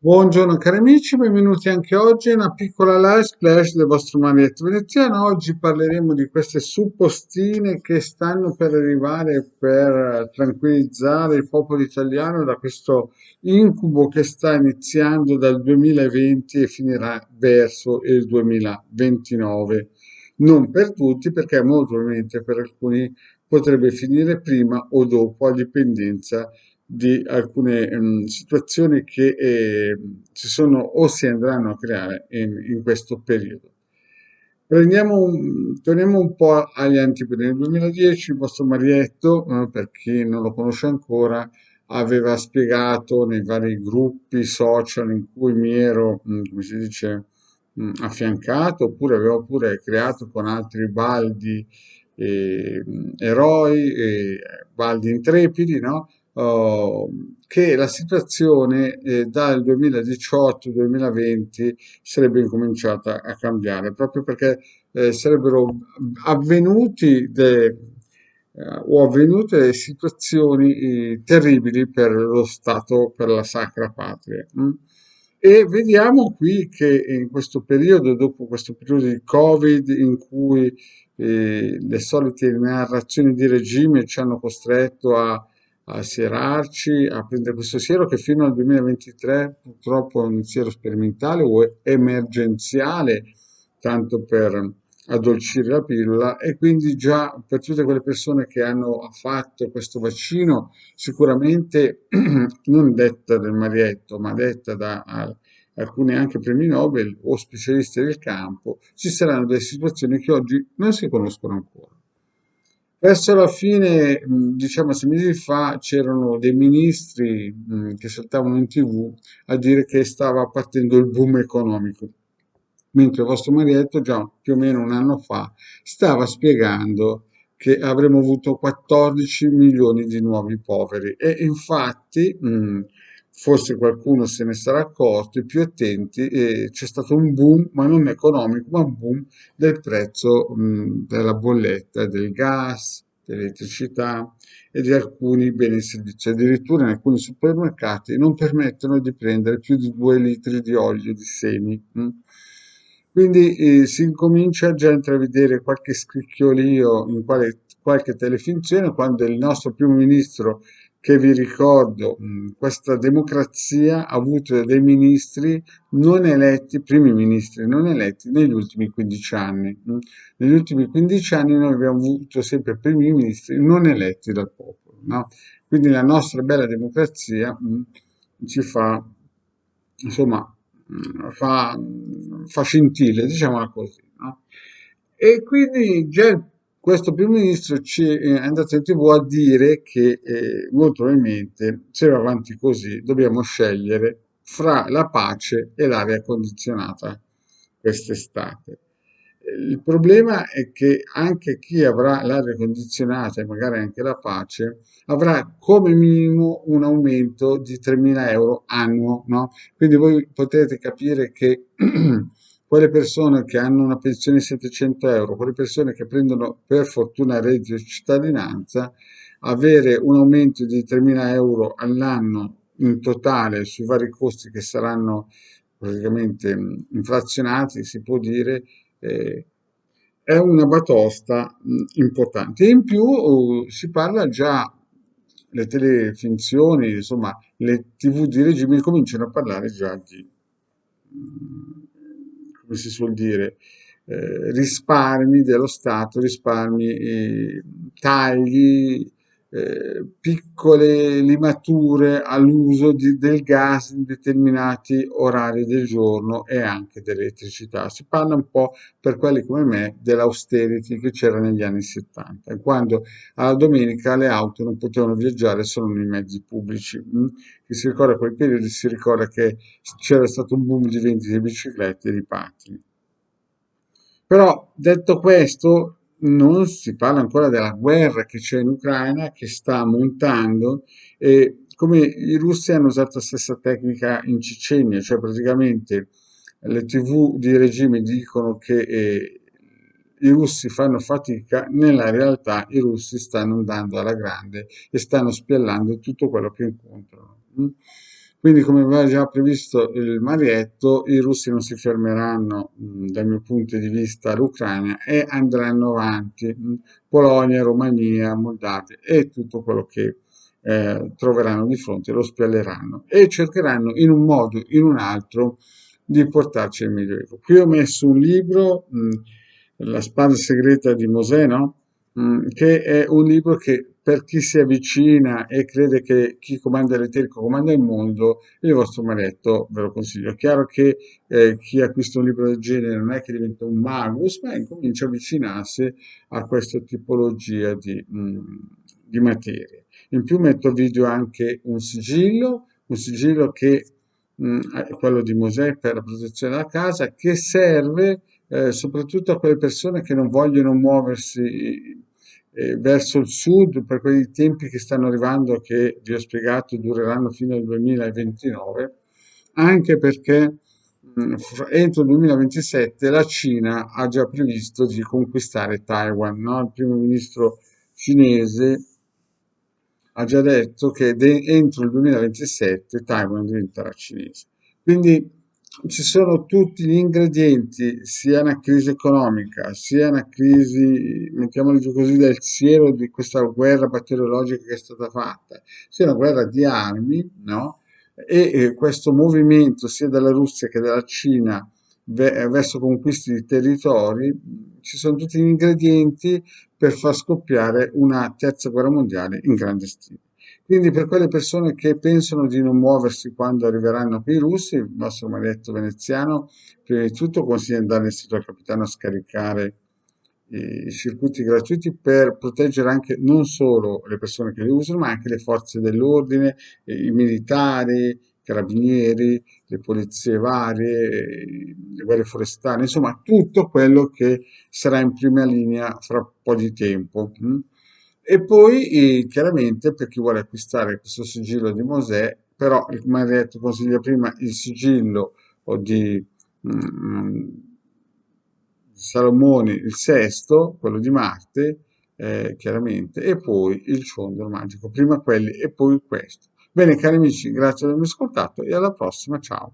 Buongiorno cari amici, benvenuti anche oggi a una piccola live splash del vostro Marietto Veneziano. Oggi parleremo di queste suppostine che stanno per arrivare per tranquillizzare il popolo italiano da questo incubo che sta iniziando dal 2020 e finirà verso il 2029. Non per tutti, perché molto probabilmente per alcuni potrebbe finire prima o dopo, a dipendenza di alcune situazioni che si sono o si andranno a creare in questo periodo. Torniamo un po' agli antipodi. Nel 2010 il vostro Marietto, per chi non lo conosce ancora, aveva spiegato nei vari gruppi social in cui mi ero, come si dice, affiancato, oppure avevo pure creato con altri baldi eroi, baldi intrepidi, no? Che la situazione dal 2018-2020 sarebbe incominciata a cambiare, proprio perché sarebbero avvenuti o avvenute delle situazioni terribili per lo Stato, per la Sacra Patria. E vediamo qui che in questo periodo, dopo questo periodo di Covid, in cui le solite narrazioni di regime ci hanno costretto a sierarci, a prendere questo siero che fino al 2023 purtroppo è un siero sperimentale o emergenziale, tanto per addolcire la pillola, e quindi già per tutte quelle persone che hanno fatto questo vaccino, sicuramente non detta del Marietto, ma detta da alcuni anche premi Nobel o specialisti del campo, ci saranno delle situazioni che oggi non si conoscono ancora. Verso la fine, diciamo 6 mesi fa, c'erano dei ministri, che saltavano in TV a dire che stava partendo il boom economico, mentre il vostro Marietto già più o meno un anno fa stava spiegando che avremmo avuto 14 milioni di nuovi poveri e infatti, forse qualcuno se ne sarà accorto, i più attenti, c'è stato un boom, ma non economico, ma un boom del prezzo, della bolletta del gas, dell'elettricità e di alcuni beni e servizi. Addirittura in alcuni supermercati non permettono di prendere più di 2 litri di olio di semi. Quindi si incomincia già a intravedere qualche scricchiolio in qualche telefinzione, quando il nostro primo ministro, che vi ricordo, questa democrazia ha avuto dei ministri non eletti, primi ministri non eletti negli ultimi 15 anni. Negli ultimi 15 anni noi abbiamo avuto sempre primi ministri non eletti dal popolo, no? Quindi la nostra bella democrazia ci fa, insomma, fa scintille, diciamola così, no? E quindi già questo primo ministro ci è andato in TV a dire che molto probabilmente, se va avanti così, dobbiamo scegliere fra la pace e l'aria condizionata quest'estate. Il problema è che anche chi avrà l'aria condizionata e magari anche la pace avrà come minimo un aumento di 3.000 euro annuo, no? Quindi voi potete capire che quelle persone che hanno una pensione di 700 euro, quelle persone che prendono per fortuna il reddito di cittadinanza, avere un aumento di 3.000 euro all'anno in totale sui vari costi che saranno praticamente inflazionati, si può dire, eh, è una batosta importante. E in più si parla già, le telefinzioni, insomma, le TV di regime cominciano a parlare già di, come si suol dire, risparmi dello Stato, risparmi, tagli, piccole limature all'uso del gas in determinati orari del giorno e anche dell'elettricità. Si parla un po' per quelli come me dell'austerity che c'era negli anni 70, quando alla domenica le auto non potevano viaggiare solo nei mezzi pubblici. Chi si ricorda quel periodo si ricorda che c'era stato un boom di vendite di biciclette e di pattini. Però detto questo, non si parla ancora della guerra che c'è in Ucraina, che sta montando, e come i russi hanno usato la stessa tecnica in Cecenia, cioè praticamente le TV di regime dicono che i russi fanno fatica, nella realtà i russi stanno andando alla grande e stanno spiallando tutto quello che incontrano. Quindi, come aveva già previsto il Marietto, i russi non si fermeranno, dal mio punto di vista, all'Ucraina e andranno avanti, Polonia, Romania, Moldavia e tutto quello che troveranno di fronte, lo spialleranno e cercheranno in un modo o in un altro di portarci al Medioevo. Qui ho messo un libro, La spada segreta di Mosè, no? Che è un libro che per chi si avvicina e crede che chi comanda l'eterico comanda il mondo, il vostro maletto ve lo consiglio. È chiaro che chi acquista un libro del genere non è che diventa un magus, ma incomincia a avvicinarsi a questa tipologia di materie. In più metto a video anche un sigillo che è quello di Mosè per la protezione della casa, che serve soprattutto a quelle persone che non vogliono muoversi verso il sud per quei tempi che stanno arrivando, che vi ho spiegato dureranno fino al 2029, anche perché entro il 2027 la Cina ha già previsto di conquistare Taiwan, no? Il primo ministro cinese ha già detto che entro il 2027 Taiwan diventerà cinese. Quindi ci sono tutti gli ingredienti, sia una crisi economica, sia una crisi, mettiamoli giù così, del siero di questa guerra batteriologica che è stata fatta, sia una guerra di armi, no? E questo movimento sia della Russia che della Cina verso conquisti di territori, ci sono tutti gli ingredienti per far scoppiare una terza guerra mondiale in grande stile. Quindi per quelle persone che pensano di non muoversi quando arriveranno qui i russi, il nostro maledetto veneziano, prima di tutto consiglia di andare nel sito del capitano a scaricare i circuiti gratuiti per proteggere anche non solo le persone che li usano, ma anche le forze dell'ordine, i militari, i carabinieri, le polizie varie, le guardie forestali, insomma tutto quello che sarà in prima linea fra un po' di tempo. E poi chiaramente per chi vuole acquistare questo sigillo di Mosè, però come ha detto consiglio prima, il sigillo o mm, di Salomone il sesto, quello di Marte, chiaramente, e poi il ciondolo magico, prima quelli e poi questo. Bene cari amici, grazie per avermi ascoltato e alla prossima, ciao.